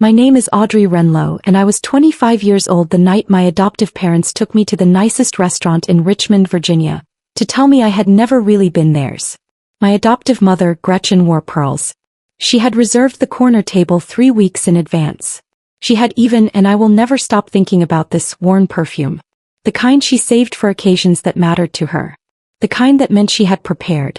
My name is Audrey Renlow, and I was 25 years old the night my adoptive parents took me to the nicest restaurant in Richmond, Virginia, to tell me I had never really been theirs. My adoptive mother, Gretchen, wore pearls. She had reserved the corner table 3 weeks in advance. She had even, and I will never stop thinking about this, worn perfume. The kind she saved for occasions that mattered to her. The kind that meant she had prepared.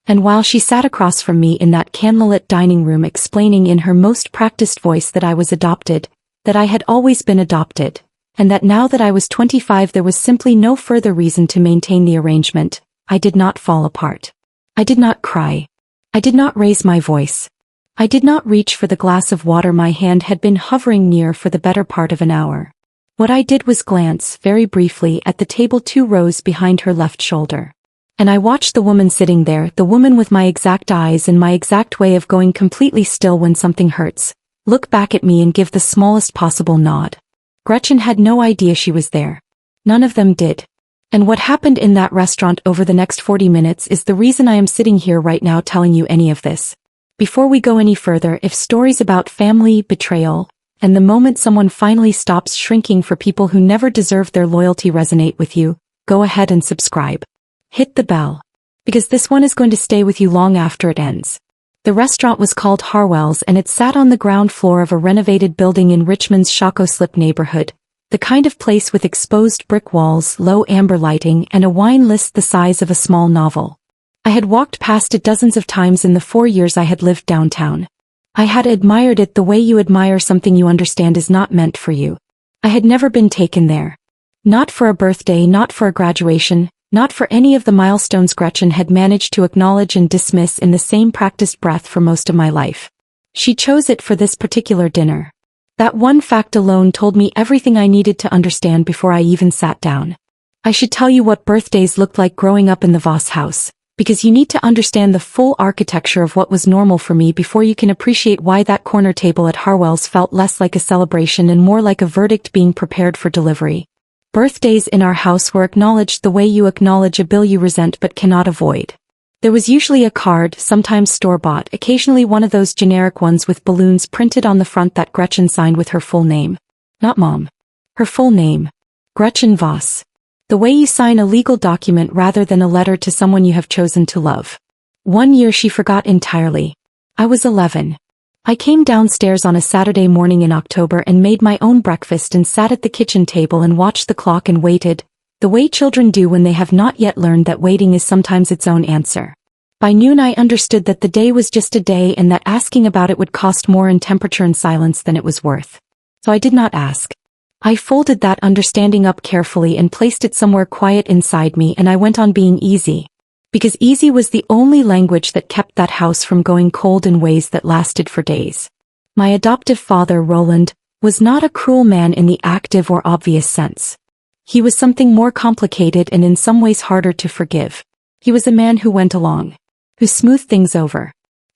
And while she sat across from me in that candlelit dining room explaining in her most practiced voice that I was adopted, that I had always been adopted, and that now that I was 25 there was simply no further reason to maintain the arrangement, I did not fall apart. I did not cry. I did not raise my voice. I did not reach for the glass of water my hand had been hovering near for the better part of an hour. What I did was glance, very briefly, at the table 2 rows behind her left shoulder. And I watched the woman sitting there, the woman with my exact eyes and my exact way of going completely still when something hurts, look back at me and give the smallest possible nod. Gretchen had no idea she was there. None of them did. And what happened in that restaurant over the next 40 minutes is the reason I am sitting here right now telling you any of this. Before we go any further, if stories about family, betrayal, and the moment someone finally stops shrinking for people who never deserved their loyalty resonate with you, go ahead and subscribe. Hit the bell. Because this one is going to stay with you long after it ends. The restaurant was called Harwell's and it sat on the ground floor of a renovated building in Richmond's Shockoe Slip neighborhood, the kind of place with exposed brick walls, low amber lighting, and a wine list the size of a small novel. I had walked past it dozens of times in the 4 years I had lived downtown. I had admired it the way you admire something you understand is not meant for you. I had never been taken there. Not for a birthday, not for a graduation, not for any of the milestones Gretchen had managed to acknowledge and dismiss in the same practiced breath for most of my life. She chose it for this particular dinner. That one fact alone told me everything I needed to understand before I even sat down. I should tell you what birthdays looked like growing up in the Voss house, because you need to understand the full architecture of what was normal for me before you can appreciate why that corner table at Harwell's felt less like a celebration and more like a verdict being prepared for delivery. Birthdays in our house were acknowledged the way you acknowledge a bill you resent but cannot avoid. There was usually a card, sometimes store-bought, occasionally one of those generic ones with balloons printed on the front that Gretchen signed with her full name. Not Mom. Her full name. Gretchen Voss. The way you sign a legal document rather than a letter to someone you have chosen to love. One year she forgot entirely. I was 11. I came downstairs on a Saturday morning in October and made my own breakfast and sat at the kitchen table and watched the clock and waited, the way children do when they have not yet learned that waiting is sometimes its own answer. By noon I understood that the day was just a day and that asking about it would cost more in temperature and silence than it was worth. So I did not ask. I folded that understanding up carefully and placed it somewhere quiet inside me, and I went on being easy. Because easy was the only language that kept that house from going cold in ways that lasted for days. My adoptive father, Roland, was not a cruel man in the active or obvious sense. He was something more complicated and in some ways harder to forgive. He was a man who went along, who smoothed things over,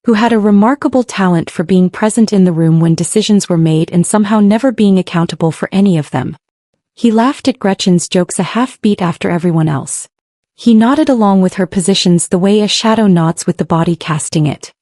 who had a remarkable talent for being present in the room when decisions were made and somehow never being accountable for any of them. He laughed at Gretchen's jokes a half-beat after everyone else. He nodded along with her positions the way a shadow nods with the body casting it.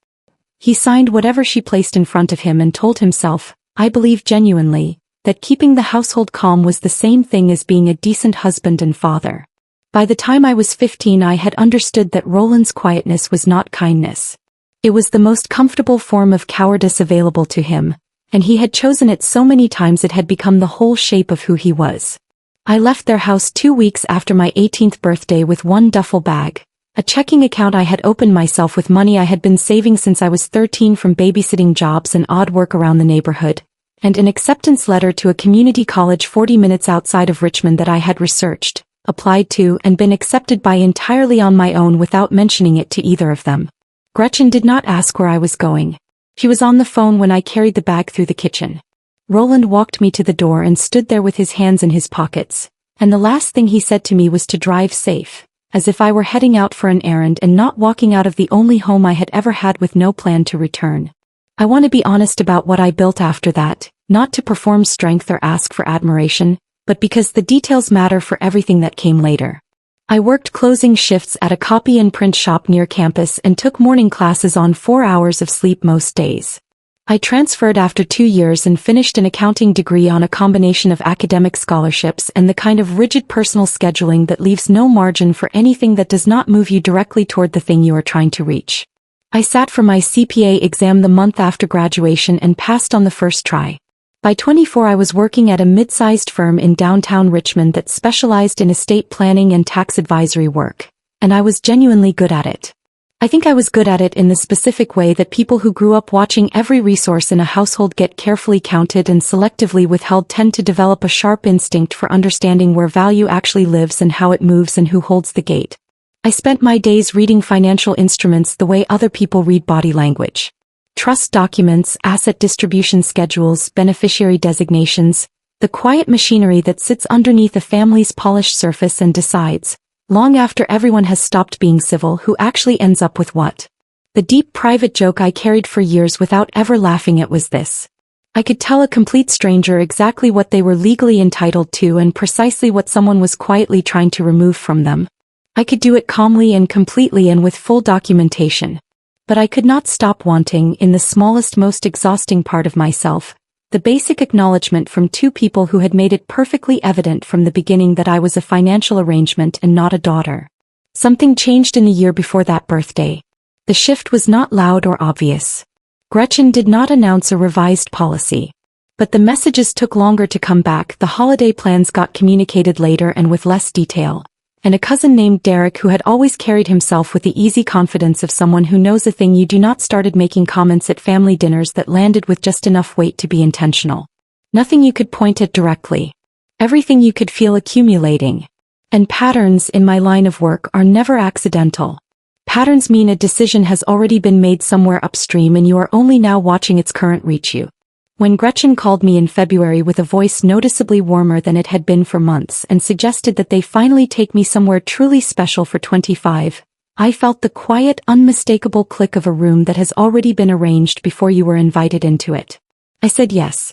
He signed whatever she placed in front of him and told himself, I believe genuinely, that keeping the household calm was the same thing as being a decent husband and father. By the time I was 15 I had understood that Roland's quietness was not kindness. It was the most comfortable form of cowardice available to him, and he had chosen it so many times it had become the whole shape of who he was. I left their house 2 weeks after my 18th birthday with one duffel bag, a checking account I had opened myself with money I had been saving since I was 13 from babysitting jobs and odd work around the neighborhood, and an acceptance letter to a community college 40 minutes outside of Richmond that I had researched, applied to, and been accepted by entirely on my own without mentioning it to either of them. Gretchen did not ask where I was going. She was on the phone when I carried the bag through the kitchen. Roland walked me to the door and stood there with his hands in his pockets, and the last thing he said to me was to drive safe, as if I were heading out for an errand and not walking out of the only home I had ever had with no plan to return. I want to be honest about what I built after that, not to perform strength or ask for admiration, but because the details matter for everything that came later. I worked closing shifts at a copy and print shop near campus and took morning classes on 4 hours of sleep most days. I transferred after 2 years and finished an accounting degree on a combination of academic scholarships and the kind of rigid personal scheduling that leaves no margin for anything that does not move you directly toward the thing you are trying to reach. I sat for my CPA exam the month after graduation and passed on the first try. By 24 I was working at a mid-sized firm in downtown Richmond that specialized in estate planning and tax advisory work, and I was genuinely good at it. I think I was good at it in the specific way that people who grew up watching every resource in a household get carefully counted and selectively withheld tend to develop a sharp instinct for understanding where value actually lives and how it moves and who holds the gate. I spent my days reading financial instruments the way other people read body language. Trust documents, asset distribution schedules, beneficiary designations, the quiet machinery that sits underneath a family's polished surface and decides, long after everyone has stopped being civil, who actually ends up with what. The deep private joke I carried for years without ever laughing at was this. I could tell a complete stranger exactly what they were legally entitled to and precisely what someone was quietly trying to remove from them. I could do it calmly and completely and with full documentation. But I could not stop wanting, in the smallest, most exhausting part of myself, the basic acknowledgement from two people who had made it perfectly evident from the beginning that I was a financial arrangement and not a daughter. Something changed in the year before that birthday. The shift was not loud or obvious. Gretchen did not announce a revised policy. But the messages took longer to come back. The holiday plans got communicated later and with less detail. And a cousin named Derek, who had always carried himself with the easy confidence of someone who knows a thing you do not, started making comments at family dinners that landed with just enough weight to be intentional. Nothing you could point at directly. Everything you could feel accumulating. And patterns in my line of work are never accidental. Patterns mean a decision has already been made somewhere upstream and you are only now watching its current reach you. When Gretchen called me in February with a voice noticeably warmer than it had been for months and suggested that they finally take me somewhere truly special for 25, I felt the quiet, unmistakable click of a room that has already been arranged before you were invited into it. I said yes.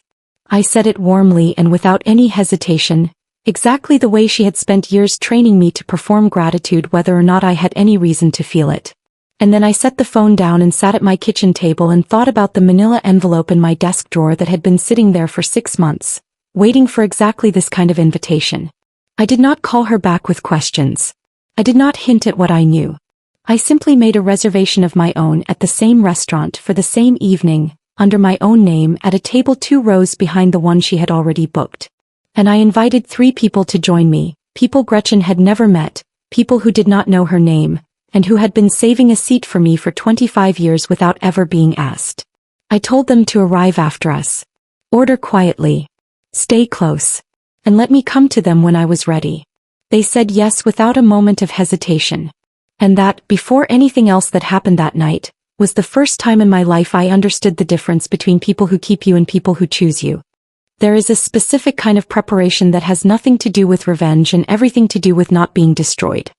I said it warmly and without any hesitation, exactly the way she had spent years training me to perform gratitude whether or not I had any reason to feel it. And then I set the phone down and sat at my kitchen table and thought about the manila envelope in my desk drawer that had been sitting there for 6 months, waiting for exactly this kind of invitation. I did not call her back with questions. I did not hint at what I knew. I simply made a reservation of my own at the same restaurant for the same evening, under my own name at a table 2 rows behind the one she had already booked. And I invited 3 people to join me, people Gretchen had never met, people who did not know her name, and who had been saving a seat for me for 25 years without ever being asked. I told them to arrive after us. Order quietly. Stay close. And let me come to them when I was ready. They said yes without a moment of hesitation. And that, before anything else that happened that night, was the first time in my life I understood the difference between people who keep you and people who choose you. There is a specific kind of preparation that has nothing to do with revenge and everything to do with not being destroyed.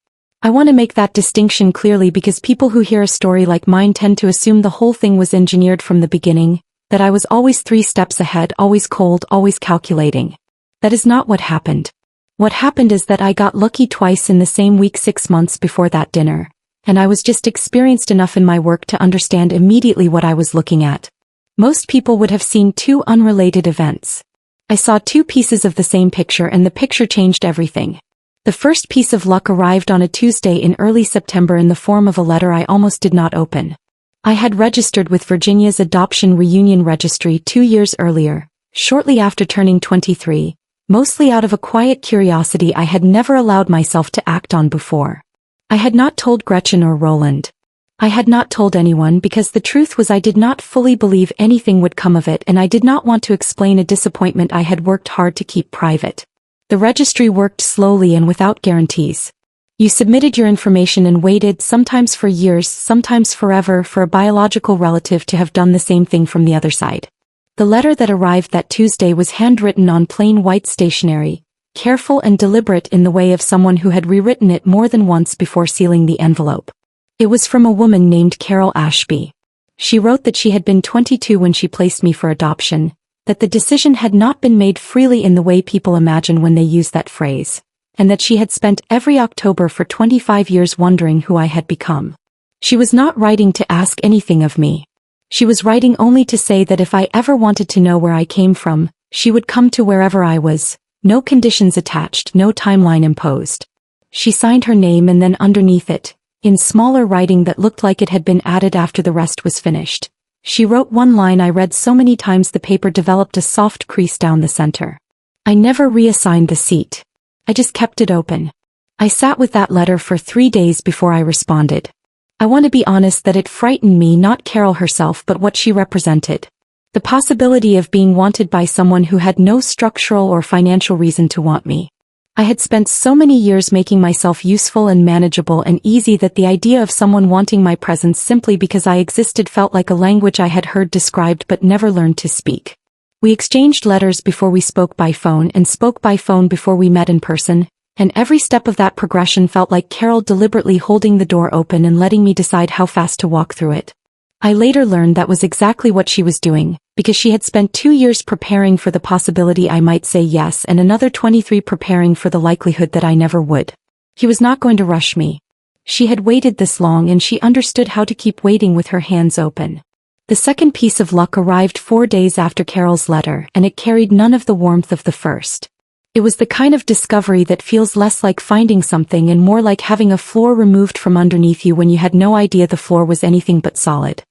I want to make that distinction clearly because people who hear a story like mine tend to assume the whole thing was engineered from the beginning, that I was always 3 steps ahead, always cold, always calculating. That is not what happened. What happened is that I got lucky twice in the same week 6 months before that dinner, and I was just experienced enough in my work to understand immediately what I was looking at. Most people would have seen 2 unrelated events. I saw 2 pieces of the same picture and the picture changed everything. The first piece of luck arrived on a Tuesday in early September in the form of a letter I almost did not open. I had registered with Virginia's Adoption Reunion Registry 2 years earlier, shortly after turning 23, mostly out of a quiet curiosity I had never allowed myself to act on before. I had not told Gretchen or Roland. I had not told anyone because the truth was I did not fully believe anything would come of it and I did not want to explain a disappointment I had worked hard to keep private. The registry worked slowly and without guarantees. You submitted your information and waited, sometimes for years, sometimes forever, for a biological relative to have done the same thing from the other side. The letter that arrived that Tuesday was handwritten on plain white stationery, careful and deliberate in the way of someone who had rewritten it more than once before sealing the envelope. It was from a woman named Carol Ashby. She wrote that she had been 22 when she placed me for adoption, that the decision had not been made freely in the way people imagine when they use that phrase, and that she had spent every October for 25 years wondering who I had become. She was not writing to ask anything of me. She was writing only to say that if I ever wanted to know where I came from, she would come to wherever I was, no conditions attached, no timeline imposed. She signed her name and then underneath it, in smaller writing that looked like it had been added after the rest was finished, she wrote one line I read so many times the paper developed a soft crease down the center. I never reassigned the seat. I just kept it open. I sat with that letter for 3 days before I responded. I want to be honest that it frightened me, not Carol herself but what she represented. The possibility of being wanted by someone who had no structural or financial reason to want me. I had spent so many years making myself useful and manageable and easy that the idea of someone wanting my presence simply because I existed felt like a language I had heard described but never learned to speak. We exchanged letters before we spoke by phone and spoke by phone before we met in person, and every step of that progression felt like Carol deliberately holding the door open and letting me decide how fast to walk through it. I later learned that was exactly what she was doing, because she had spent 2 years preparing for the possibility I might say yes and another 23 preparing for the likelihood that I never would. He was not going to rush me. She had waited this long and she understood how to keep waiting with her hands open. The second piece of luck arrived 4 days after Carol's letter, and it carried none of the warmth of the first. It was the kind of discovery that feels less like finding something and more like having a floor removed from underneath you when you had no idea the floor was anything but solid.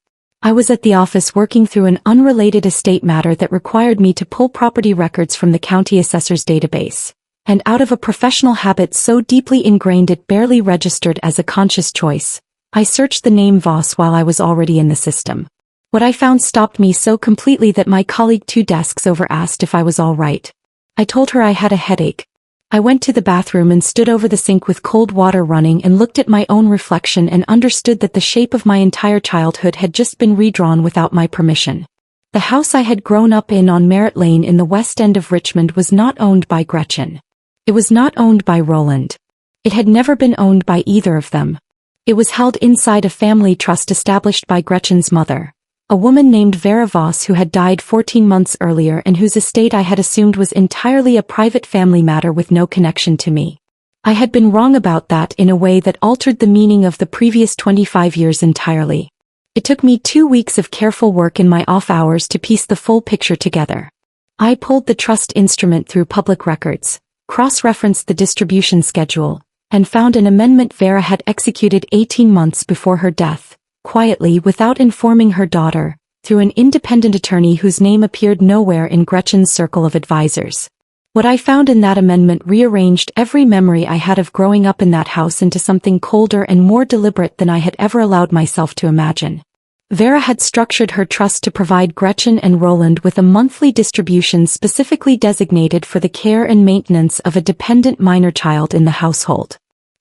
I was at the office working through an unrelated estate matter that required me to pull property records from the county assessor's database, and out of a professional habit so deeply ingrained it barely registered as a conscious choice, I searched the name Voss while I was already in the system. What I found stopped me so completely that my colleague 2 desks over asked if I was all right. I told her I had a headache. I went to the bathroom and stood over the sink with cold water running and looked at my own reflection and understood that the shape of my entire childhood had just been redrawn without my permission. The house I had grown up in on Merritt Lane in the West End of Richmond was not owned by Gretchen. It was not owned by Roland. It had never been owned by either of them. It was held inside a family trust established by Gretchen's mother, a woman named Vera Voss who had died 14 months earlier and whose estate I had assumed was entirely a private family matter with no connection to me. I had been wrong about that in a way that altered the meaning of the previous 25 years entirely. It took me 2 weeks of careful work in my off hours to piece the full picture together. I pulled the trust instrument through public records, cross-referenced the distribution schedule, and found an amendment Vera had executed 18 months before her death, quietly without informing her daughter, through an independent attorney whose name appeared nowhere in Gretchen's circle of advisors. What I found in that amendment rearranged every memory I had of growing up in that house into something colder and more deliberate than I had ever allowed myself to imagine. Vera had structured her trust to provide Gretchen and Roland with a monthly distribution specifically designated for the care and maintenance of a dependent minor child in the household.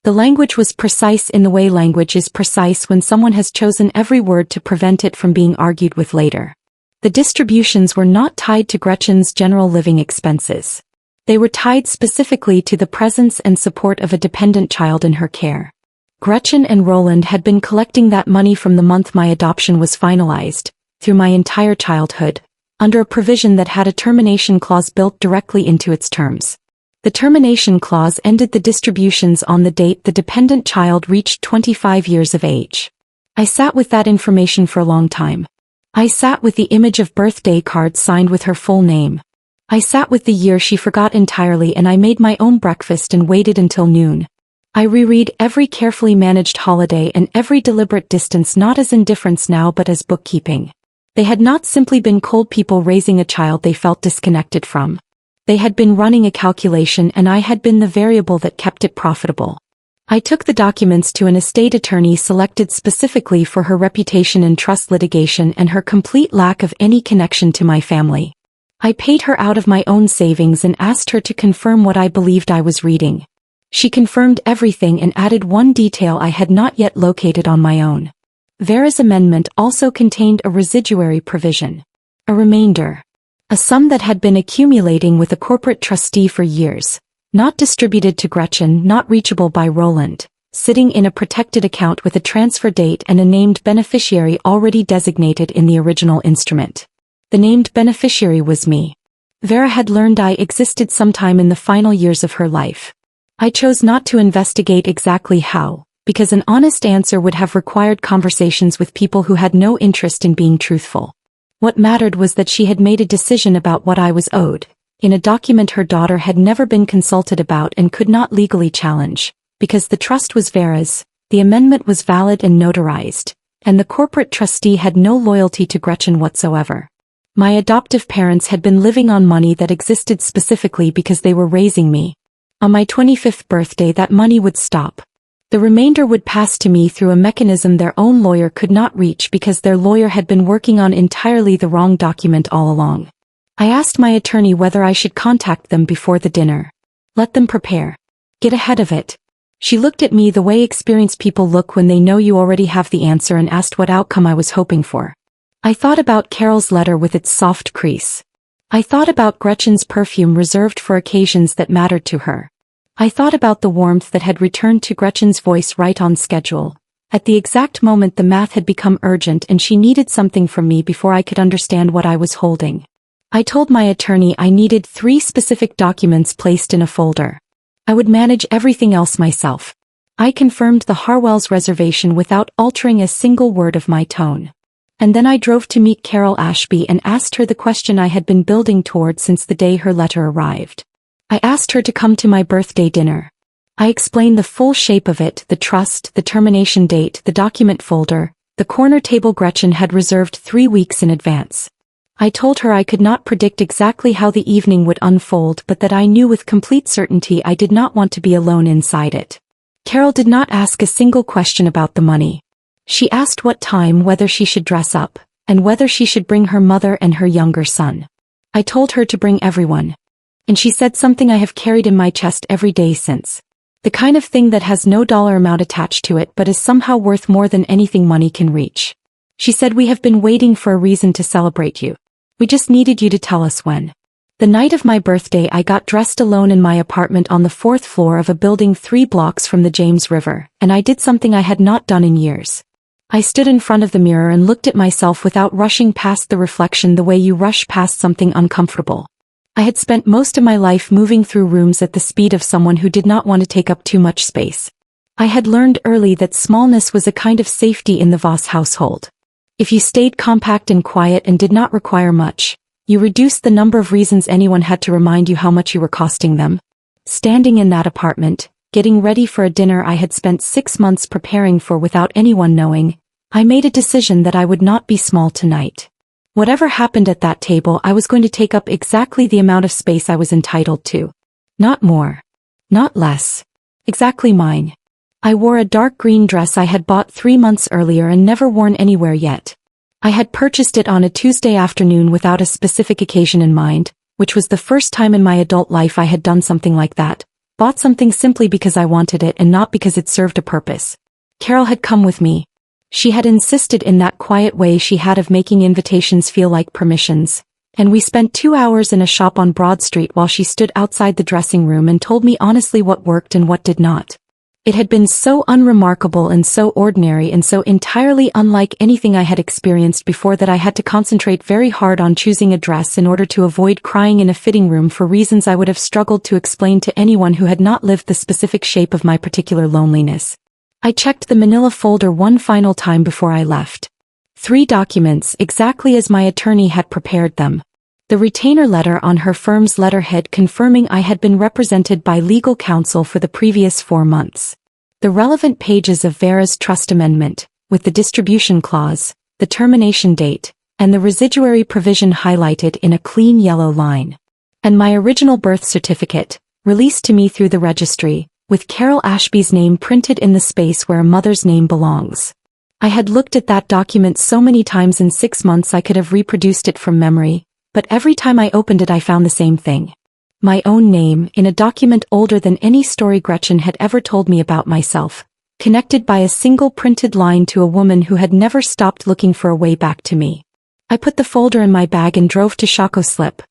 The language was precise in the way language is precise when someone has chosen every word to prevent it from being argued with later. The distributions were not tied to Gretchen's general living expenses. They were tied specifically to the presence and support of a dependent child in her care. Gretchen and Roland had been collecting that money from the month my adoption was finalized, through my entire childhood, under a provision that had a termination clause built directly into its terms. The termination clause ended the distributions on the date the dependent child reached 25 years of age. I sat with that information for a long time. I sat with the image of birthday cards signed with her full name. I sat with the year she forgot entirely, and I made my own breakfast and waited until noon. I reread every carefully managed holiday and every deliberate distance not as indifference now but as bookkeeping. They had not simply been cold people raising a child they felt disconnected from. They had been running a calculation and I had been the variable that kept it profitable. I took the documents to an estate attorney selected specifically for her reputation in trust litigation and her complete lack of any connection to my family. I paid her out of my own savings and asked her to confirm what I believed I was reading. She confirmed everything and added one detail I had not yet located on my own. Vera's amendment also contained a residuary provision. A remainder. A sum that had been accumulating with a corporate trustee for years, not distributed to Gretchen, not reachable by Roland, sitting in a protected account with a transfer date and a named beneficiary already designated in the original instrument. The named beneficiary was me. Vera had learned I existed sometime in the final years of her life. I chose not to investigate exactly how, because an honest answer would have required conversations with people who had no interest in being truthful. What mattered was that she had made a decision about what I was owed, in a document her daughter had never been consulted about and could not legally challenge, because the trust was Vera's, the amendment was valid and notarized, and the corporate trustee had no loyalty to Gretchen whatsoever. My adoptive parents had been living on money that existed specifically because they were raising me. On my 25th birthday, that money would stop. The remainder would pass to me through a mechanism their own lawyer could not reach because their lawyer had been working on entirely the wrong document all along. I asked my attorney whether I should contact them before the dinner. Let them prepare. Get ahead of it. She looked at me the way experienced people look when they know you already have the answer and asked what outcome I was hoping for. I thought about Carol's letter with its soft crease. I thought about Gretchen's perfume reserved for occasions that mattered to her. I thought about the warmth that had returned to Gretchen's voice right on schedule. At the exact moment the math had become urgent and she needed something from me before I could understand what I was holding. I told my attorney I needed 3 specific documents placed in a folder. I would manage everything else myself. I confirmed the Harwell's reservation without altering a single word of my tone. And then I drove to meet Carol Ashby and asked her the question I had been building toward since the day her letter arrived. I asked her to come to my birthday dinner. I explained the full shape of it, the trust, the termination date, the document folder, the corner table Gretchen had reserved 3 weeks in advance. I told her I could not predict exactly how the evening would unfold, but that I knew with complete certainty I did not want to be alone inside it. Carol did not ask a single question about the money. She asked what time, whether she should dress up, and whether she should bring her mother and her younger son. I told her to bring everyone. And she said something I have carried in my chest every day since. The kind of thing that has no dollar amount attached to it but is somehow worth more than anything money can reach. She said, "We have been waiting for a reason to celebrate you. We just needed you to tell us when." The night of my birthday I got dressed alone in my apartment on the 4th floor of a building 3 blocks from the James River, and I did something I had not done in years. I stood in front of the mirror and looked at myself without rushing past the reflection the way you rush past something uncomfortable. I had spent most of my life moving through rooms at the speed of someone who did not want to take up too much space. I had learned early that smallness was a kind of safety in the Voss household. If you stayed compact and quiet and did not require much, you reduced the number of reasons anyone had to remind you how much you were costing them. Standing in that apartment, getting ready for a dinner I had spent 6 months preparing for without anyone knowing, I made a decision that I would not be small tonight. Whatever happened at that table, I was going to take up exactly the amount of space I was entitled to. Not more. Not less. Exactly mine. I wore a dark green dress I had bought 3 months earlier and never worn anywhere yet. I had purchased it on a Tuesday afternoon without a specific occasion in mind, which was the first time in my adult life I had done something like that. Bought something simply because I wanted it and not because it served a purpose. Carol had come with me. She had insisted in that quiet way she had of making invitations feel like permissions, and we spent 2 hours in a shop on Broad Street while she stood outside the dressing room and told me honestly what worked and what did not. It had been so unremarkable and so ordinary and so entirely unlike anything I had experienced before that I had to concentrate very hard on choosing a dress in order to avoid crying in a fitting room for reasons I would have struggled to explain to anyone who had not lived the specific shape of my particular loneliness. I checked the manila folder one final time before I left. 3 documents exactly as my attorney had prepared them. The retainer letter on her firm's letterhead confirming I had been represented by legal counsel for the previous 4 months. The relevant pages of Vera's trust amendment, with the distribution clause, the termination date, and the residuary provision highlighted in a clean yellow line. And my original birth certificate, released to me through the registry, with Carol Ashby's name printed in the space where a mother's name belongs. I had looked at that document so many times in 6 months I could have reproduced it from memory, but every time I opened it I found the same thing. My own name, in a document older than any story Gretchen had ever told me about myself, connected by a single printed line to a woman who had never stopped looking for a way back to me. I put the folder in my bag and drove to Shako Slip.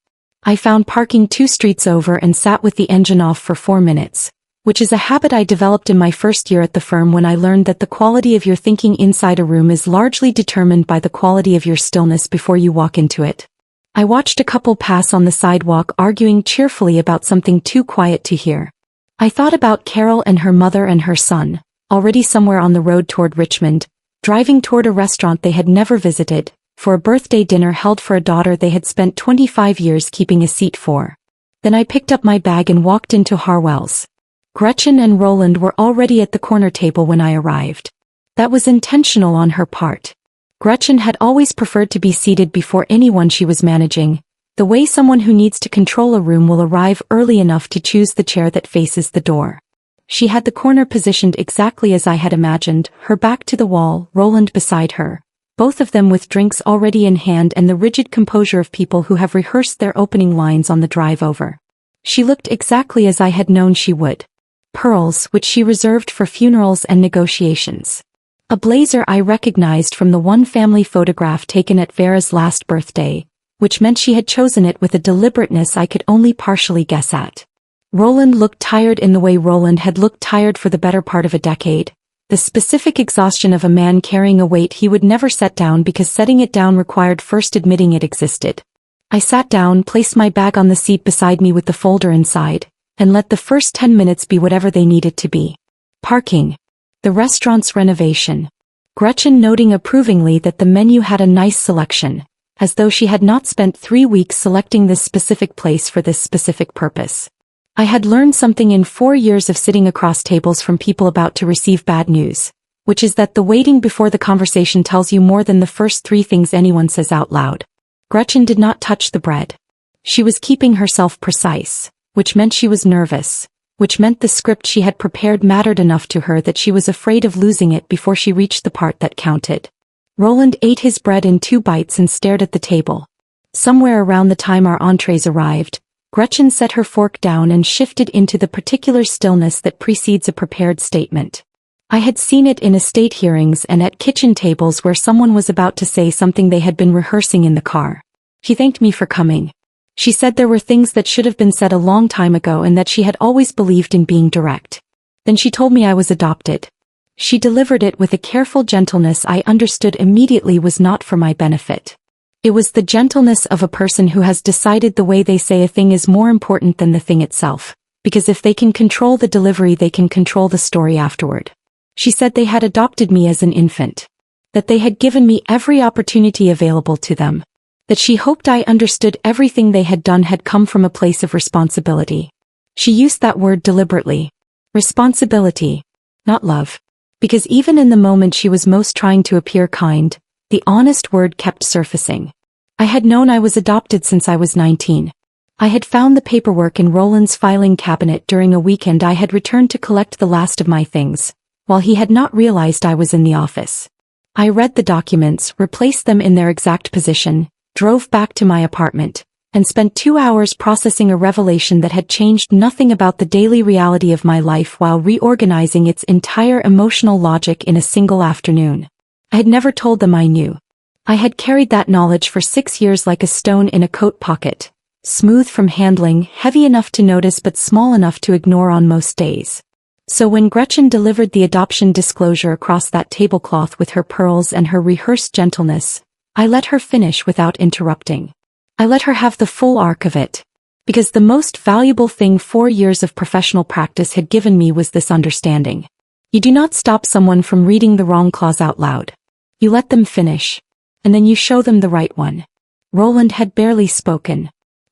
I found parking 2 streets over and sat with the engine off for 4 minutes. Which is a habit I developed in my first year at the firm when I learned that the quality of your thinking inside a room is largely determined by the quality of your stillness before you walk into it. I watched a couple pass on the sidewalk arguing cheerfully about something too quiet to hear. I thought about Carol and her mother and her son, already somewhere on the road toward Richmond, driving toward a restaurant they had never visited, for a birthday dinner held for a daughter they had spent 25 years keeping a seat for. Then I picked up my bag and walked into Harwell's. Gretchen and Roland were already at the corner table when I arrived. That was intentional on her part. Gretchen had always preferred to be seated before anyone she was managing, the way someone who needs to control a room will arrive early enough to choose the chair that faces the door. She had the corner positioned exactly as I had imagined, her back to the wall, Roland beside her, both of them with drinks already in hand and the rigid composure of people who have rehearsed their opening lines on the drive over. She looked exactly as I had known she would. Pearls, which she reserved for funerals and negotiations. A blazer I recognized from the one family photograph taken at Vera's last birthday, which meant she had chosen it with a deliberateness I could only partially guess at. Roland looked tired in the way Roland had looked tired for the better part of a decade, the specific exhaustion of a man carrying a weight he would never set down because setting it down required first admitting it existed. I sat down, placed my bag on the seat beside me with the folder inside, and let the first 10 minutes be whatever they needed to be. Parking. The restaurant's renovation. Gretchen noting approvingly that the menu had a nice selection, as though she had not spent 3 weeks selecting this specific place for this specific purpose. I had learned something in 4 years of sitting across tables from people about to receive bad news, which is that the waiting before the conversation tells you more than the first 3 things anyone says out loud. Gretchen did not touch the bread. She was keeping herself precise, which meant she was nervous, which meant the script she had prepared mattered enough to her that she was afraid of losing it before she reached the part that counted. Roland ate his bread in 2 bites and stared at the table. Somewhere around the time our entrees arrived, Gretchen set her fork down and shifted into the particular stillness that precedes a prepared statement. I had seen it in estate hearings and at kitchen tables where someone was about to say something they had been rehearsing in the car. She thanked me for coming. She said there were things that should have been said a long time ago and that she had always believed in being direct. Then she told me I was adopted. She delivered it with a careful gentleness I understood immediately was not for my benefit. It was the gentleness of a person who has decided the way they say a thing is more important than the thing itself, because if they can control the delivery they can control the story afterward. She said they had adopted me as an infant. That they had given me every opportunity available to them. That she hoped I understood everything they had done had come from a place of responsibility. She used that word deliberately. Responsibility. Not love. Because even in the moment she was most trying to appear kind, the honest word kept surfacing. I had known I was adopted since I was 19. I had found the paperwork in Roland's filing cabinet during a weekend I had returned to collect the last of my things, while he had not realized I was in the office. I read the documents, replaced them in their exact position, drove back to my apartment, and spent 2 hours processing a revelation that had changed nothing about the daily reality of my life while reorganizing its entire emotional logic in a single afternoon. I had never told them I knew. I had carried that knowledge for 6 years like a stone in a coat pocket, smooth from handling, heavy enough to notice but small enough to ignore on most days. So when Gretchen delivered the adoption disclosure across that tablecloth with her pearls and her rehearsed gentleness, I let her finish without interrupting. I let her have the full arc of it. Because the most valuable thing 4 years of professional practice had given me was this understanding. You do not stop someone from reading the wrong clause out loud. You let them finish. And then you show them the right one. Roland had barely spoken.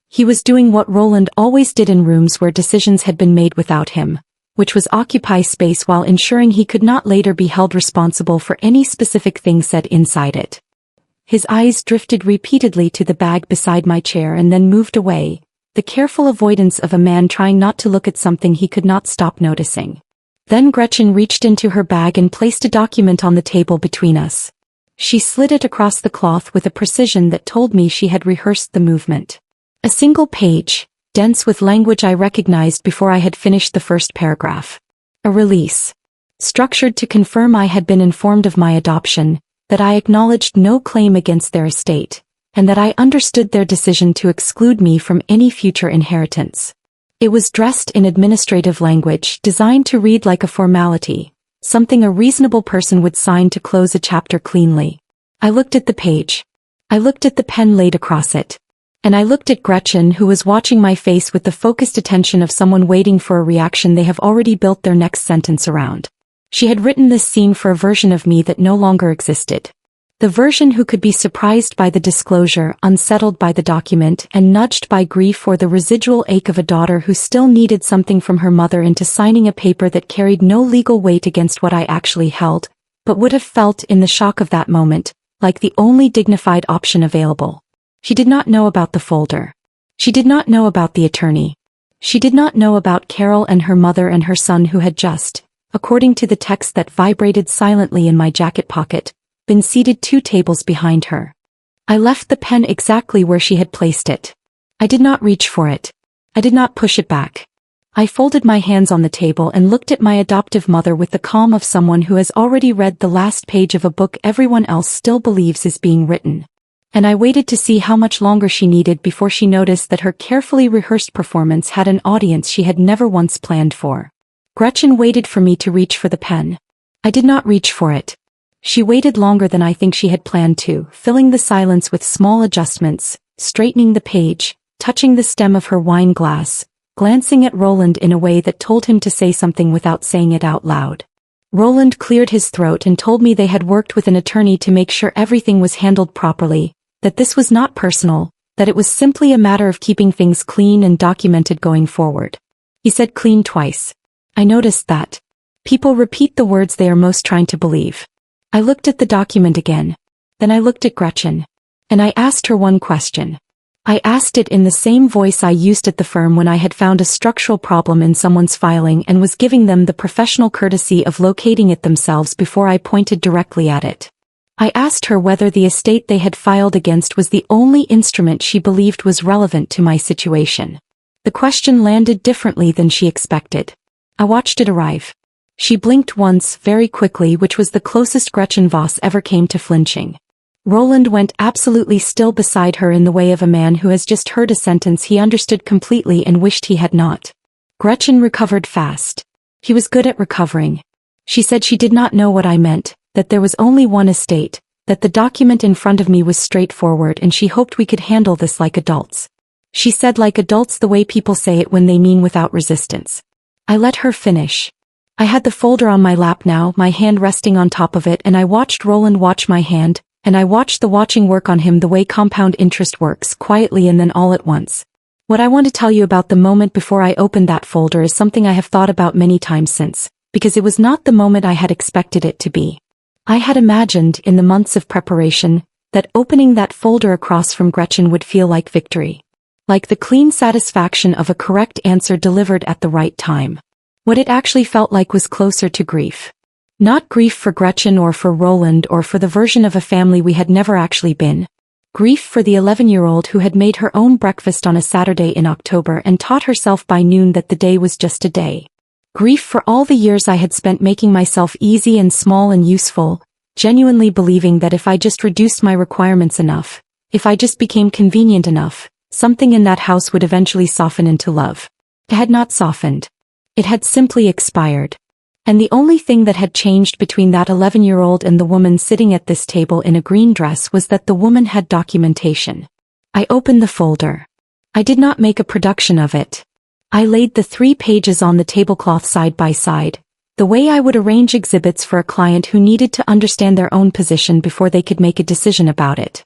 He was doing what Roland always did in rooms where decisions had been made without him, which was occupy space while ensuring he could not later be held responsible for any specific thing said inside it. His eyes drifted repeatedly to the bag beside my chair and then moved away, the careful avoidance of a man trying not to look at something he could not stop noticing. Then Gretchen reached into her bag and placed a document on the table between us. She slid it across the cloth with a precision that told me she had rehearsed the movement. A single page, dense with language I recognized before I had finished the first paragraph. A release. Structured to confirm I had been informed of my adoption, that I acknowledged no claim against their estate, and that I understood their decision to exclude me from any future inheritance. It was dressed in administrative language designed to read like a formality, something a reasonable person would sign to close a chapter cleanly. I looked at the page. I looked at the pen laid across it. And I looked at Gretchen, who was watching my face with the focused attention of someone waiting for a reaction they have already built their next sentence around. She had written this scene for a version of me that no longer existed. The version who could be surprised by the disclosure, unsettled by the document, and nudged by grief or the residual ache of a daughter who still needed something from her mother into signing a paper that carried no legal weight against what I actually held, but would have felt in the shock of that moment, like the only dignified option available. She did not know about the folder. She did not know about the attorney. She did not know about Carol and her mother and her son who had just, according to the text that vibrated silently in my jacket pocket, been seated 2 tables behind her. I left the pen exactly where she had placed it. I did not reach for it. I did not push it back. I folded my hands on the table and looked at my adoptive mother with the calm of someone who has already read the last page of a book everyone else still believes is being written. And I waited to see how much longer she needed before she noticed that her carefully rehearsed performance had an audience she had never once planned for. Gretchen waited for me to reach for the pen. I did not reach for it. She waited longer than I think she had planned to, filling the silence with small adjustments, straightening the page, touching the stem of her wine glass, glancing at Roland in a way that told him to say something without saying it out loud. Roland cleared his throat and told me they had worked with an attorney to make sure everything was handled properly, that this was not personal, that it was simply a matter of keeping things clean and documented going forward. He said clean twice. I noticed that. People repeat the words they are most trying to believe. I looked at the document again. Then I looked at Gretchen. And I asked her one question. I asked it in the same voice I used at the firm when I had found a structural problem in someone's filing and was giving them the professional courtesy of locating it themselves before I pointed directly at it. I asked her whether the estate they had filed against was the only instrument she believed was relevant to my situation. The question landed differently than she expected. I watched it arrive. She blinked once, very quickly, which was the closest Gretchen Voss ever came to flinching. Roland went absolutely still beside her in the way of a man who has just heard a sentence he understood completely and wished he had not. Gretchen recovered fast. He was good at recovering. She said she did not know what I meant, that there was only one estate, that the document in front of me was straightforward and she hoped we could handle this like adults. She said like adults the way people say it when they mean without resistance. I let her finish. I had the folder on my lap now, my hand resting on top of it, and I watched Roland watch my hand, and I watched the watching work on him the way compound interest works, quietly and then all at once. What I want to tell you about the moment before I opened that folder is something I have thought about many times since, because it was not the moment I had expected it to be. I had imagined, in the months of preparation, that opening that folder across from Gretchen would feel like victory. Like the clean satisfaction of a correct answer delivered at the right time. What it actually felt like was closer to grief. Not grief for Gretchen or for Roland or for the version of a family we had never actually been. Grief for the 11-year-old who had made her own breakfast on a Saturday in October and taught herself by noon that the day was just a day. Grief for all the years I had spent making myself easy and small and useful, genuinely believing that if I just reduced my requirements enough, if I just became convenient enough, something in that house would eventually soften into love. It had not softened. It had simply expired. And the only thing that had changed between that 11-year-old and the woman sitting at this table in a green dress was that the woman had documentation. I opened the folder. I did not make a production of it. I laid the 3 pages on the tablecloth side by side, the way I would arrange exhibits for a client who needed to understand their own position before they could make a decision about it.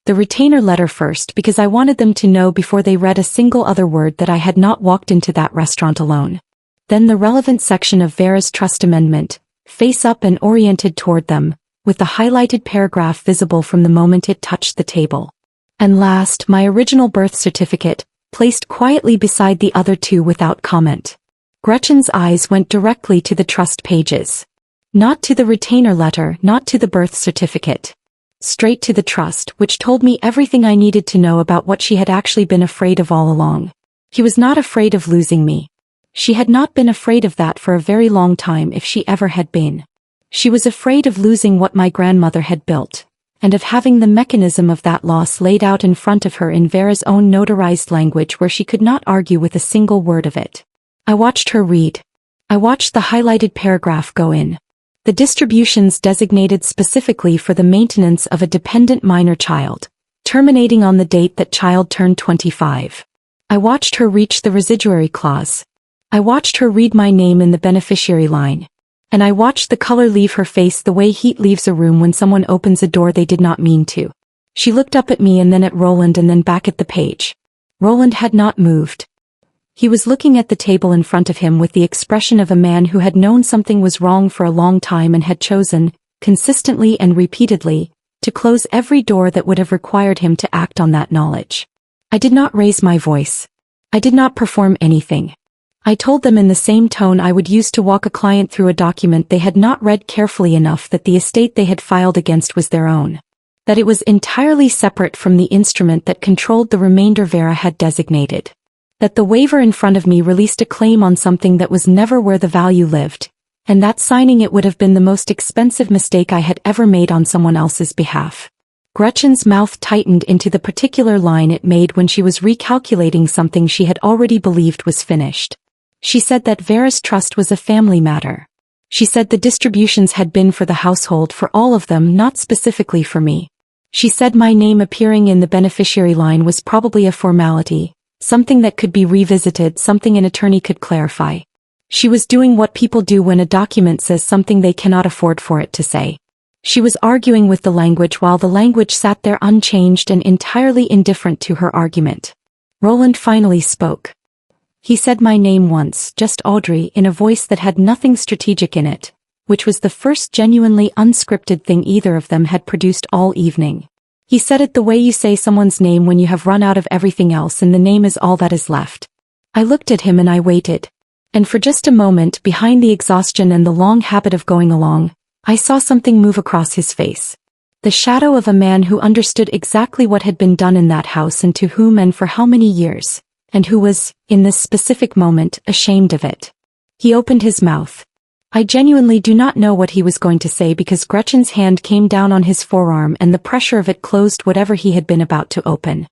The retainer letter first because I wanted them to know before they read a single other word that I had not walked into that restaurant alone. Then the relevant section of Vera's trust amendment, face up and oriented toward them, with the highlighted paragraph visible from the moment it touched the table. And last, my original birth certificate, placed quietly beside the other 2 without comment. Gretchen's eyes went directly to the trust pages. Not to the retainer letter, not to the birth certificate. Straight to the trust, which told me everything I needed to know about what she had actually been afraid of all along. He was not afraid of losing me. She had not been afraid of that for a very long time if she ever had been. She was afraid of losing what my grandmother had built, and of having the mechanism of that loss laid out in front of her in Vera's own notarized language where she could not argue with a single word of it. I watched her read. I watched the highlighted paragraph go in. The distributions designated specifically for the maintenance of a dependent minor child, terminating on the date that child turned 25. I watched her reach the residuary clause. I watched her read my name in the beneficiary line. And I watched the color leave her face the way heat leaves a room when someone opens a door they did not mean to. She looked up at me and then at Roland and then back at the page. Roland had not moved. He was looking at the table in front of him with the expression of a man who had known something was wrong for a long time and had chosen, consistently and repeatedly, to close every door that would have required him to act on that knowledge. I did not raise my voice. I did not perform anything. I told them in the same tone I would use to walk a client through a document they had not read carefully enough that the estate they had filed against was their own. That it was entirely separate from the instrument that controlled the remainder Vera had designated. That the waiver in front of me released a claim on something that was never where the value lived, and that signing it would have been the most expensive mistake I had ever made on someone else's behalf. Gretchen's mouth tightened into the particular line it made when she was recalculating something she had already believed was finished. She said that Vera's trust was a family matter. She said the distributions had been for the household, for all of them, not specifically for me. She said my name appearing in the beneficiary line was probably a formality, something that could be revisited, something an attorney could clarify. She was doing what people do when a document says something they cannot afford for it to say. She was arguing with the language while the language sat there unchanged and entirely indifferent to her argument. Roland finally spoke. He said my name once, just Audrey, in a voice that had nothing strategic in it, which was the first genuinely unscripted thing either of them had produced all evening. He said it the way you say someone's name when you have run out of everything else and the name is all that is left. I looked at him and I waited. And for just a moment, behind the exhaustion and the long habit of going along, I saw something move across his face. The shadow of a man who understood exactly what had been done in that house and to whom and for how many years, and who was, in this specific moment, ashamed of it. He opened his mouth. I genuinely do not know what he was going to say because Gretchen's hand came down on his forearm and the pressure of it closed whatever he had been about to open.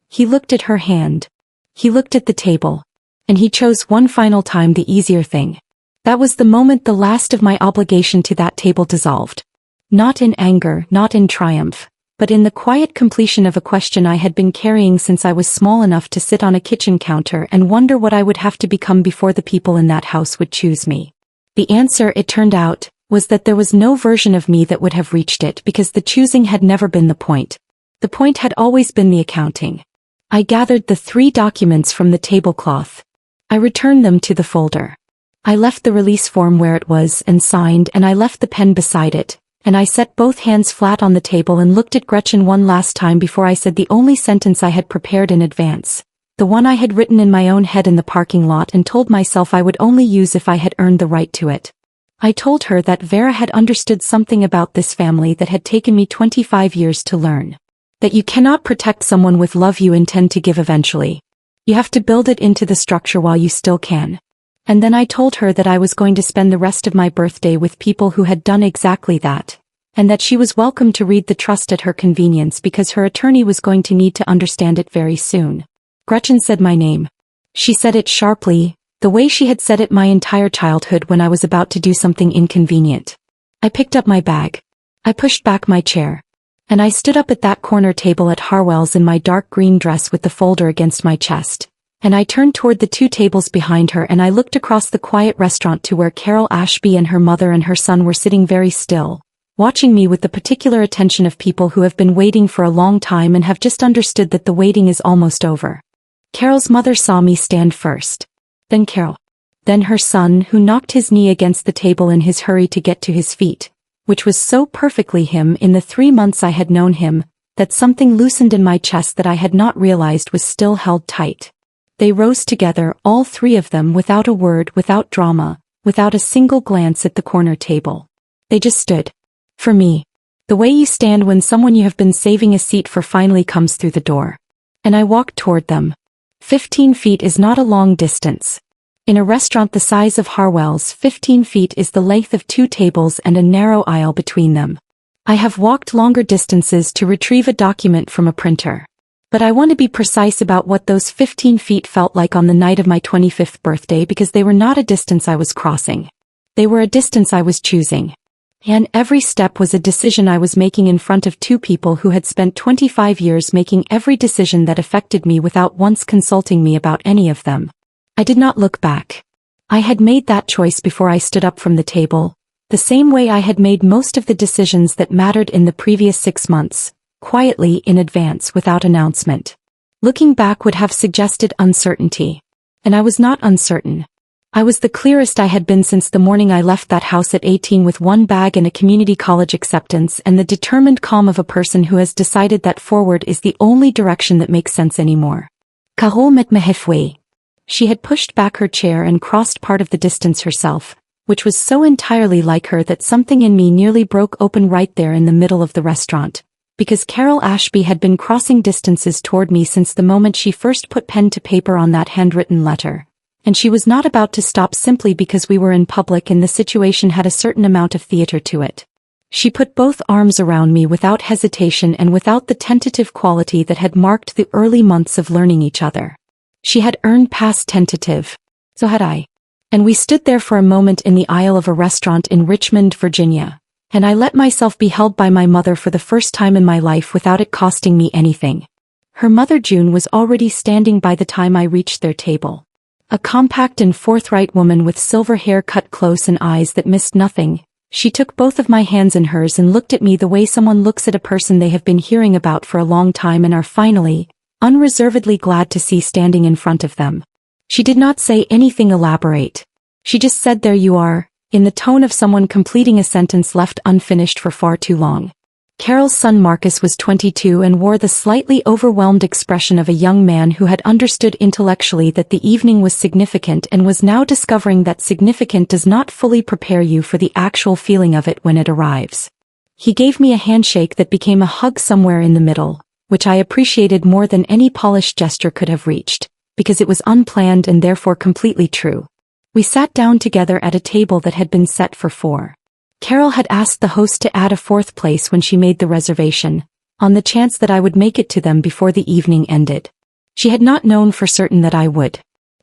He looked at her hand. He looked at the table. And he chose one final time the easier thing. That was the moment the last of my obligation to that table dissolved. Not in anger, not in triumph, but in the quiet completion of a question I had been carrying since I was small enough to sit on a kitchen counter and wonder what I would have to become before the people in that house would choose me. The answer, it turned out, was that there was no version of me that would have reached it because the choosing had never been the point. The point had always been the accounting. I gathered the 3 documents from the tablecloth. I returned them to the folder. I left the release form where it was and signed, and I left the pen beside it, and I set both hands flat on the table and looked at Gretchen one last time before I said the only sentence I had prepared in advance, the one I had written in my own head in the parking lot and told myself I would only use if I had earned the right to it. I told her that Vera had understood something about this family that had taken me 25 years to learn. That you cannot protect someone with love you intend to give eventually. You have to build it into the structure while you still can. And then I told her that I was going to spend the rest of my birthday with people who had done exactly that, and that she was welcome to read the trust at her convenience because her attorney was going to need to understand it very soon. Gretchen said my name. She said it sharply, the way she had said it my entire childhood when I was about to do something inconvenient. I picked up my bag. I pushed back my chair. And I stood up at that corner table at Harwell's in my dark green dress with the folder against my chest. And I turned toward the 2 tables behind her and I looked across the quiet restaurant to where Carol Ashby and her mother and her son were sitting very still, watching me with the particular attention of people who have been waiting for a long time and have just understood that the waiting is almost over. Carol's mother saw me stand first. Then Carol. Then her son, who knocked his knee against the table in his hurry to get to his feet, which was so perfectly him in the 3 months I had known him, that something loosened in my chest that I had not realized was still held tight. They rose together, all 3 of them, without a word, without drama, without a single glance at the corner table. They just stood. For me. The way you stand when someone you have been saving a seat for finally comes through the door. And I walked toward them. 15 feet is not a long distance. In a restaurant the size of Harwell's, 15 feet is the length of 2 tables and a narrow aisle between them. I have walked longer distances to retrieve a document from a printer. But I want to be precise about what those 15 feet felt like on the night of my 25th birthday because they were not a distance I was crossing. They were a distance I was choosing. And every step was a decision I was making in front of 2 people who had spent 25 years making every decision that affected me without once consulting me about any of them. I did not look back. I had made that choice before I stood up from the table, The same way I had made most of the decisions that mattered in the previous 6 months, quietly in advance without announcement. Looking back would have suggested uncertainty. And I was not uncertain. I was the clearest I had been since the morning I left that house at 18 with one bag and a community college acceptance and the determined calm of a person who has decided that forward is the only direction that makes sense anymore. Carole met me halfway. She had pushed back her chair and crossed part of the distance herself, which was so entirely like her that something in me nearly broke open right there in the middle of the restaurant, because Carol Ashby had been crossing distances toward me since the moment she first put pen to paper on that handwritten letter. And she was not about to stop simply because we were in public and the situation had a certain amount of theater to it. She put both arms around me without hesitation and without the tentative quality that had marked the early months of learning each other. She had earned past tentative. So had I. And we stood there for a moment in the aisle of a restaurant in Richmond, Virginia, and I let myself be held by my mother for the first time in my life without it costing me anything. Her mother June was already standing by the time I reached their table. A compact and forthright woman with silver hair cut close and eyes that missed nothing. She took both of my hands in hers and looked at me the way someone looks at a person they have been hearing about for a long time and are finally, unreservedly glad to see standing in front of them. She did not say anything elaborate. She just said, "There you are," in the tone of someone completing a sentence left unfinished for far too long. Carol's son Marcus was 22 and wore the slightly overwhelmed expression of a young man who had understood intellectually that the evening was significant and was now discovering that significant does not fully prepare you for the actual feeling of it when it arrives. He gave me a handshake that became a hug somewhere in the middle, which I appreciated more than any polished gesture could have reached, because it was unplanned and therefore completely true. We sat down together at a table that had been set for 4. Carol had asked the host to add a 4th place when she made the reservation, on the chance that I would make it to them before the evening ended. She had not known for certain that I would.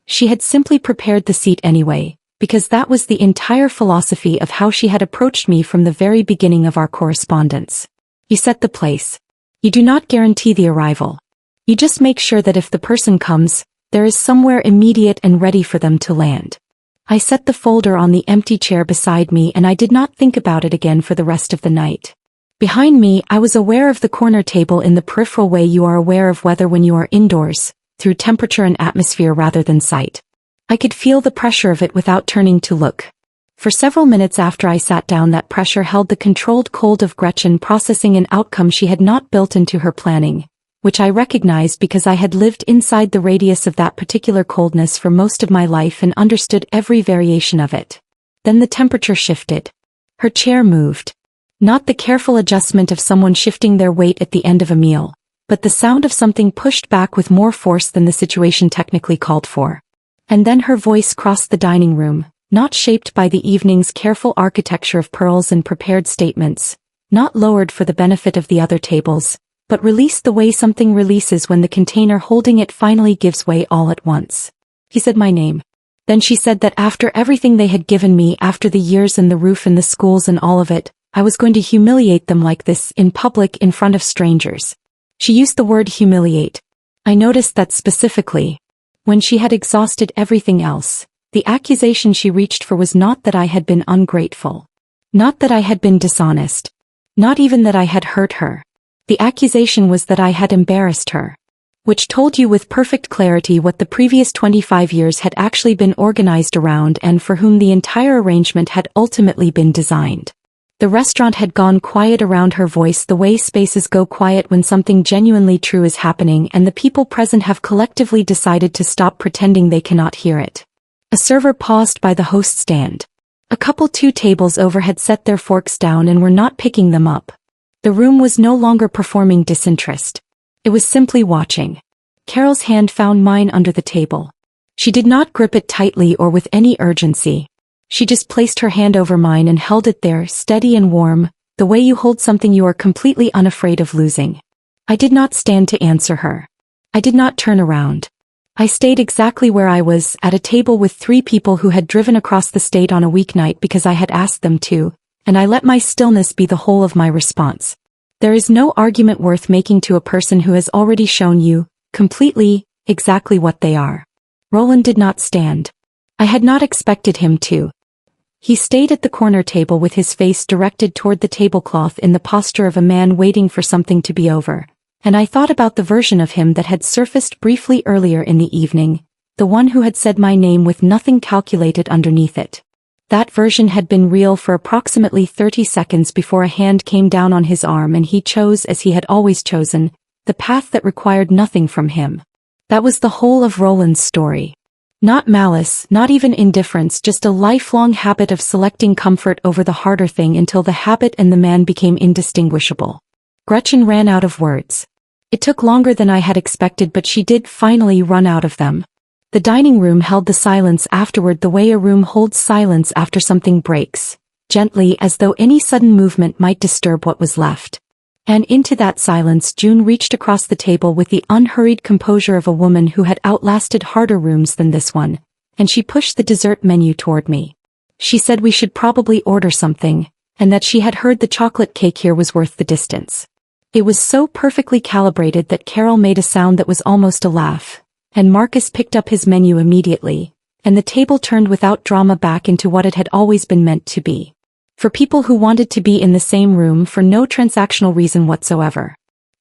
She had simply prepared the seat anyway, because that was the entire philosophy of how she had approached me from the very beginning of our correspondence. You set the place. You do not guarantee the arrival. You just make sure that if the person comes, there is somewhere immediate and ready for them to land. I set the folder on the empty chair beside me and I did not think about it again for the rest of the night. Behind me, I was aware of the corner table in the peripheral way you are aware of weather when you are indoors, through temperature and atmosphere rather than sight. I could feel the pressure of it without turning to look. For several minutes after I sat down, that pressure held the controlled cold of Gretchen processing an outcome she had not built into her planning, which I recognized because I had lived inside the radius of that particular coldness for most of my life and understood every variation of it. Then the temperature shifted. Her chair moved. Not the careful adjustment of someone shifting their weight at the end of a meal, but the sound of something pushed back with more force than the situation technically called for. And then her voice crossed the dining room, not shaped by the evening's careful architecture of pearls and prepared statements, not lowered for the benefit of the other tables, but released the way something releases when the container holding it finally gives way all at once. He said my name. Then she said that after everything they had given me, after the years and the roof and the schools and all of it, I was going to humiliate them like this, in public in front of strangers. She used the word humiliate. I noticed that specifically. When she had exhausted everything else, the accusation she reached for was not that I had been ungrateful. Not that I had been dishonest. Not even that I had hurt her. The accusation was that I had embarrassed her. Which told you with perfect clarity what the previous 25 years had actually been organized around and for whom the entire arrangement had ultimately been designed. The restaurant had gone quiet around her voice the way spaces go quiet when something genuinely true is happening and the people present have collectively decided to stop pretending they cannot hear it. A server paused by the host stand. A couple 2 tables over had set their forks down and were not picking them up. The room was no longer performing disinterest. It was simply watching. Carol's hand found mine under the table. She did not grip it tightly or with any urgency. She just placed her hand over mine and held it there, steady and warm, the way you hold something you are completely unafraid of losing. I did not stand to answer her. I did not turn around. I stayed exactly where I was, at a table with 3 people who had driven across the state on a weeknight because I had asked them to, and I let my stillness be the whole of my response. There is no argument worth making to a person who has already shown you, completely, exactly what they are. Roland did not stand. I had not expected him to. He stayed at the corner table with his face directed toward the tablecloth in the posture of a man waiting for something to be over, and I thought about the version of him that had surfaced briefly earlier in the evening, the one who had said my name with nothing calculated underneath it. That version had been real for approximately 30 seconds before a hand came down on his arm and he chose, as he had always chosen, the path that required nothing from him. That was the whole of Roland's story. Not malice, not even indifference, just a lifelong habit of selecting comfort over the harder thing until the habit and the man became indistinguishable. Gretchen ran out of words. It took longer than I had expected, but she did finally run out of them. The dining room held the silence afterward the way a room holds silence after something breaks, gently as though any sudden movement might disturb what was left. And into that silence June reached across the table with the unhurried composure of a woman who had outlasted harder rooms than this one, and she pushed the dessert menu toward me. She said we should probably order something, and that she had heard the chocolate cake here was worth the distance. It was so perfectly calibrated that Carol made a sound that was almost a laugh, and Marcus picked up his menu immediately, and the table turned without drama back into what it had always been meant to be. For people who wanted to be in the same room for no transactional reason whatsoever.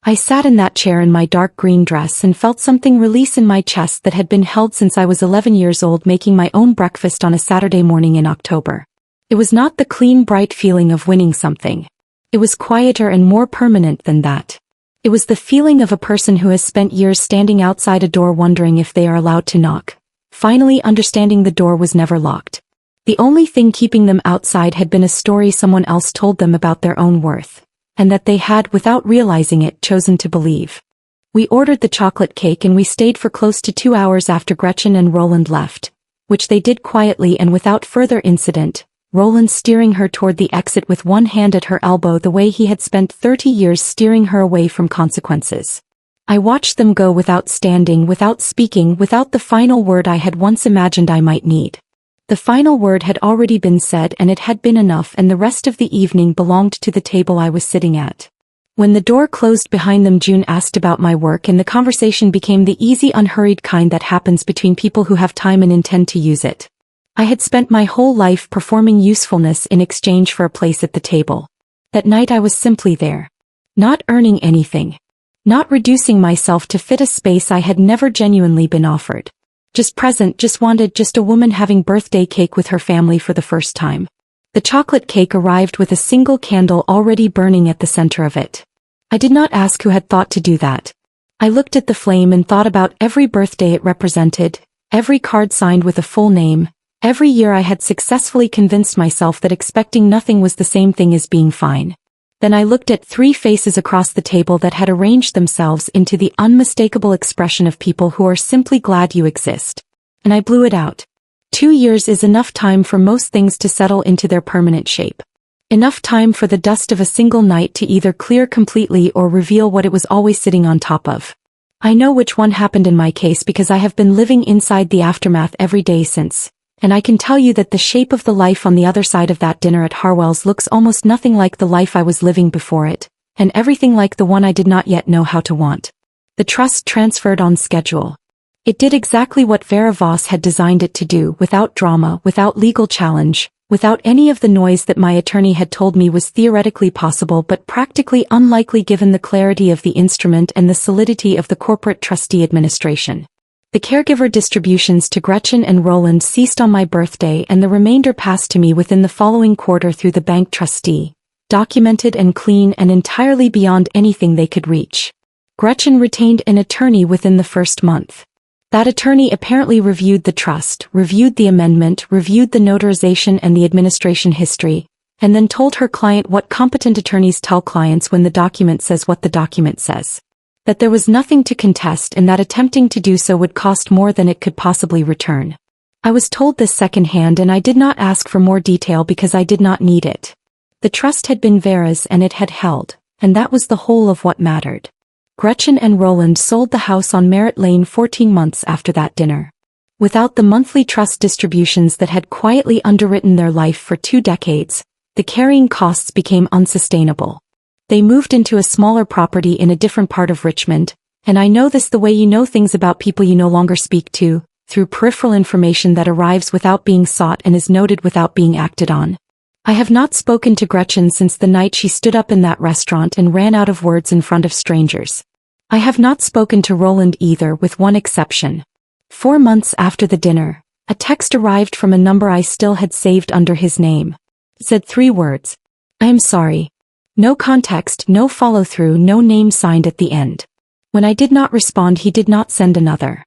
I sat in that chair in my dark green dress and felt something release in my chest that had been held since I was 11 years old, making my own breakfast on a Saturday morning in October. It was not the clean, bright feeling of winning something. It was quieter and more permanent than that. It was the feeling of a person who has spent years standing outside a door wondering if they are allowed to knock, finally understanding the door was never locked. The only thing keeping them outside had been a story someone else told them about their own worth, and that they had, without realizing it, chosen to believe. We ordered the chocolate cake and we stayed for close to 2 hours after Gretchen and Roland left, which they did quietly and without further incident, Roland steering her toward the exit with one hand at her elbow the way he had spent 30 years steering her away from consequences. I watched them go without standing, without speaking, without the final word I had once imagined I might need. The final word had already been said and it had been enough, and the rest of the evening belonged to the table I was sitting at. When the door closed behind them, June asked about my work and the conversation became the easy, unhurried kind that happens between people who have time and intend to use it. I had spent my whole life performing usefulness in exchange for a place at the table. That night I was simply there. Not earning anything. Not reducing myself to fit a space I had never genuinely been offered. Just present, just wanted, just a woman having birthday cake with her family for the first time. The chocolate cake arrived with a single candle already burning at the center of it. I did not ask who had thought to do that. I looked at the flame and thought about every birthday it represented, every card signed with a full name, every year I had successfully convinced myself that expecting nothing was the same thing as being fine. Then I looked at 3 faces across the table that had arranged themselves into the unmistakable expression of people who are simply glad you exist. And I blew it out. 2 years is enough time for most things to settle into their permanent shape. Enough time for the dust of a single night to either clear completely or reveal what it was always sitting on top of. I know which one happened in my case because I have been living inside the aftermath every day since. And I can tell you that the shape of the life on the other side of that dinner at Harwell's looks almost nothing like the life I was living before it, and everything like the one I did not yet know how to want. The trust transferred on schedule. It did exactly what Vera Voss had designed it to do, without drama, without legal challenge, without any of the noise that my attorney had told me was theoretically possible but practically unlikely given the clarity of the instrument and the solidity of the corporate trustee administration. The caregiver distributions to Gretchen and Roland ceased on my birthday and the remainder passed to me within the following quarter through the bank trustee, documented and clean and entirely beyond anything they could reach. Gretchen retained an attorney within the first month. That attorney apparently reviewed the trust, reviewed the amendment, reviewed the notarization and the administration history, and then told her client what competent attorneys tell clients when the document says what the document says. That there was nothing to contest and that attempting to do so would cost more than it could possibly return. I was told this secondhand and I did not ask for more detail because I did not need it. The trust had been Vera's and it had held, and that was the whole of what mattered. Gretchen and Roland sold the house on Merritt Lane 14 months after that dinner. Without the monthly trust distributions that had quietly underwritten their life for 2 decades, the carrying costs became unsustainable. They moved into a smaller property in a different part of Richmond, and I know this the way you know things about people you no longer speak to, through peripheral information that arrives without being sought and is noted without being acted on. I have not spoken to Gretchen since the night she stood up in that restaurant and ran out of words in front of strangers. I have not spoken to Roland either, with one exception. 4 months after the dinner, a text arrived from a number I still had saved under his name. It said 3 words. I am sorry. No context, no follow-through, no name signed at the end. When I did not respond, he did not send another.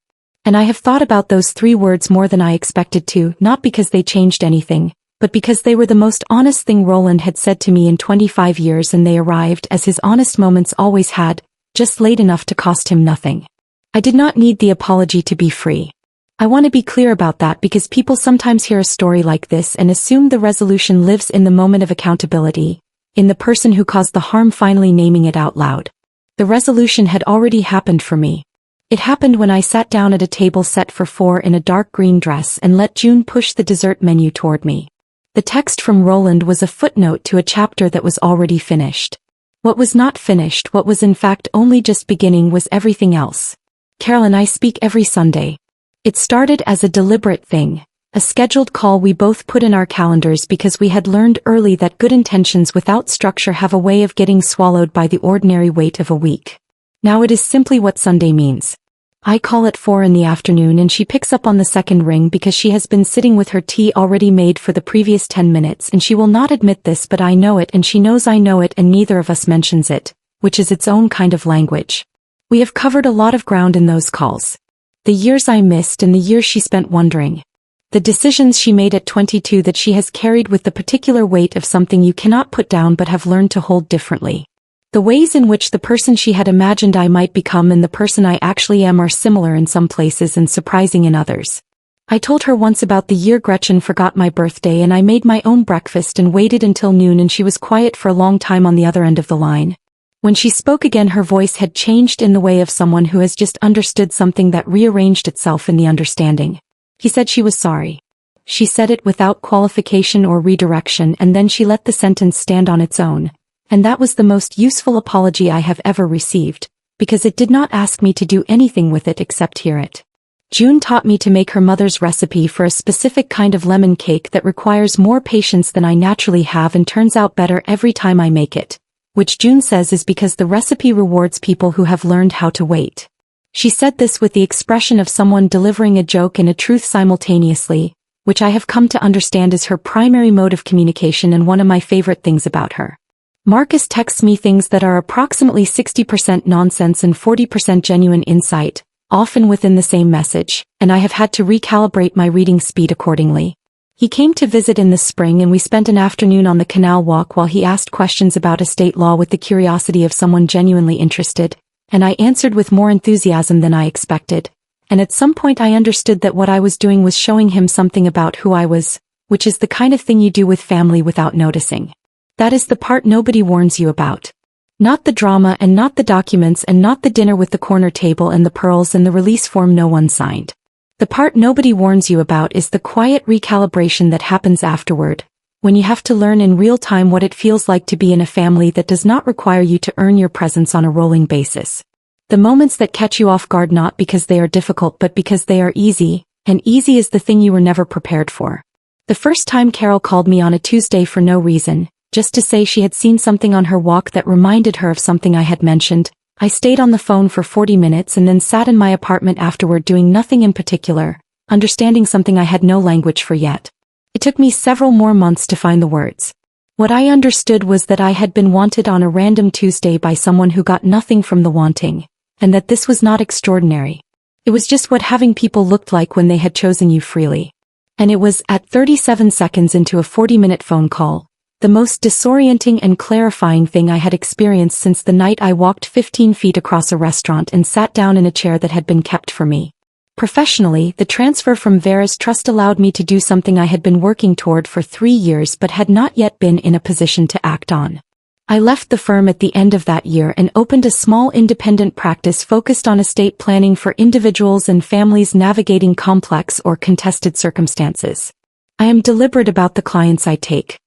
And I have thought about those 3 words more than I expected to, not because they changed anything, but because they were the most honest thing Roland had said to me in 25 years, and they arrived, as his honest moments always had, just late enough to cost him nothing. I did not need the apology to be free. I want to be clear about that because people sometimes hear a story like this and assume the resolution lives in the moment of accountability, in the person who caused the harm finally naming it out loud. The resolution had already happened for me. It happened when I sat down at a table set for 4 in a dark green dress and let June push the dessert menu toward me. The text from Roland was a footnote to a chapter that was already finished. What was not finished, what was in fact only just beginning, was everything else. Carol and I speak every Sunday. It started as a deliberate thing, a scheduled call we both put in our calendars because we had learned early that good intentions without structure have a way of getting swallowed by the ordinary weight of a week. Now it is simply what Sunday means. I call at 4 in the afternoon and she picks up on the second ring because she has been sitting with her tea already made for the previous 10 minutes, and she will not admit this, but I know it and she knows I know it, and neither of us mentions it, which is its own kind of language. We have covered a lot of ground in those calls. The years I missed and the years she spent wondering. The decisions she made at 22 that she has carried with the particular weight of something you cannot put down but have learned to hold differently. The ways in which the person she had imagined I might become and the person I actually am are similar in some places and surprising in others. I told her once about the year Gretchen forgot my birthday and I made my own breakfast and waited until noon, and she was quiet for a long time on the other end of the line. When she spoke again, her voice had changed in the way of someone who has just understood something that rearranged itself in the understanding. He said she was sorry. She said it without qualification or redirection, and then she let the sentence stand on its own. And that was the most useful apology I have ever received, because it did not ask me to do anything with it except hear it. June taught me to make her mother's recipe for a specific kind of lemon cake that requires more patience than I naturally have and turns out better every time I make it, which June says is because the recipe rewards people who have learned how to wait. She said this with the expression of someone delivering a joke and a truth simultaneously, which I have come to understand is her primary mode of communication and one of my favorite things about her. Marcus texts me things that are approximately 60% nonsense and 40% genuine insight, often within the same message, and I have had to recalibrate my reading speed accordingly. He came to visit in the spring and we spent an afternoon on the canal walk while he asked questions about estate law with the curiosity of someone genuinely interested, and I answered with more enthusiasm than I expected. And at some point I understood that what I was doing was showing him something about who I was, which is the kind of thing you do with family without noticing. That is the part nobody warns you about. Not the drama and not the documents and not the dinner with the corner table and the pearls and the release form no one signed. The part nobody warns you about is the quiet recalibration that happens afterward, when you have to learn in real time what it feels like to be in a family that does not require you to earn your presence on a rolling basis. The moments that catch you off guard not because they are difficult but because they are easy, and easy is the thing you were never prepared for. The first time Carol called me on a Tuesday for no reason, just to say she had seen something on her walk that reminded her of something I had mentioned, I stayed on the phone for 40 minutes and then sat in my apartment afterward doing nothing in particular, understanding something I had no language for yet. It took me several more months to find the words. What I understood was that I had been wanted on a random Tuesday by someone who got nothing from the wanting, and that this was not extraordinary. It was just what having people looked like when they had chosen you freely. And it was, at 37 seconds into a 40-minute phone call, the most disorienting and clarifying thing I had experienced since the night I walked 15 feet across a restaurant and sat down in a chair that had been kept for me. Professionally, the transfer from Vera's Trust allowed me to do something I had been working toward for 3 years but had not yet been in a position to act on. I left the firm at the end of that year and opened a small independent practice focused on estate planning for individuals and families navigating complex or contested circumstances. I am deliberate about the clients I take.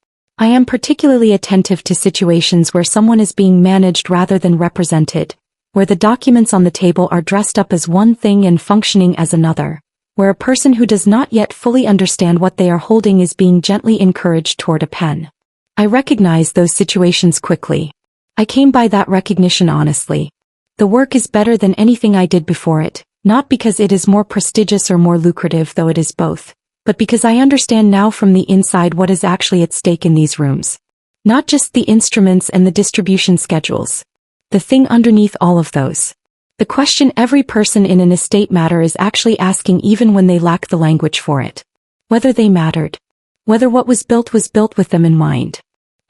I am particularly attentive to situations where someone is being managed rather than represented, where the documents on the table are dressed up as one thing and functioning as another, where a person who does not yet fully understand what they are holding is being gently encouraged toward a pen. I recognize those situations quickly. I came by that recognition honestly. The work is better than anything I did before it, not because it is more prestigious or more lucrative, though it is both, but because I understand now from the inside what is actually at stake in these rooms. Not just the instruments and the distribution schedules. The thing underneath all of those. The question every person in an estate matter is actually asking, even when they lack the language for it. Whether they mattered. Whether what was built with them in mind.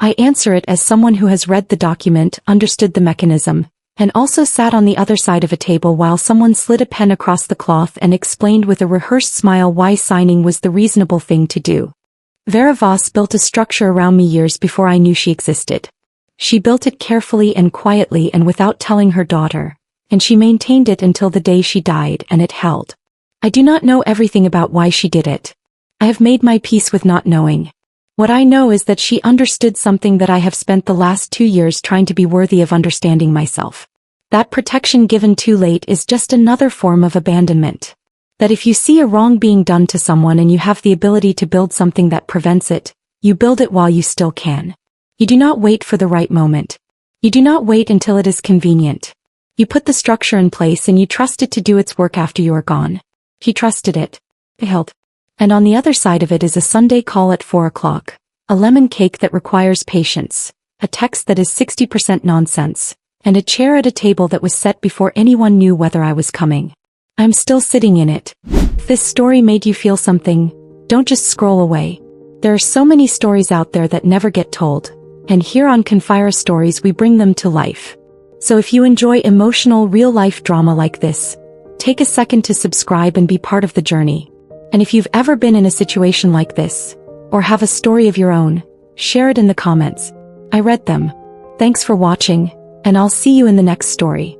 I answer it as someone who has read the document, understood the mechanism, and also sat on the other side of a table while someone slid a pen across the cloth and explained with a rehearsed smile why signing was the reasonable thing to do. Vera Voss built a structure around me years before I knew she existed. She built it carefully and quietly and without telling her daughter, and she maintained it until the day she died, and it held. I do not know everything about why she did it. I have made my peace with not knowing. What I know is that she understood something that I have spent the last 2 years trying to be worthy of understanding myself. That protection given too late is just another form of abandonment. That if you see a wrong being done to someone and you have the ability to build something that prevents it, you build it while you still can. You do not wait for the right moment. You do not wait until it is convenient. You put the structure in place and you trust it to do its work after you are gone. He trusted it. It held. And on the other side of it is a Sunday call at 4 o'clock, a lemon cake that requires patience, a text that is 60% nonsense, and a chair at a table that was set before anyone knew whether I was coming. I'm still sitting in it. If this story made you feel something, don't just scroll away. There are so many stories out there that never get told, and here on Confira Stories we bring them to life. So if you enjoy emotional real-life drama like this, take a second to subscribe and be part of the journey. And if you've ever been in a situation like this, or have a story of your own, share it in the comments. I read them. Thanks for watching, and I'll see you in the next story.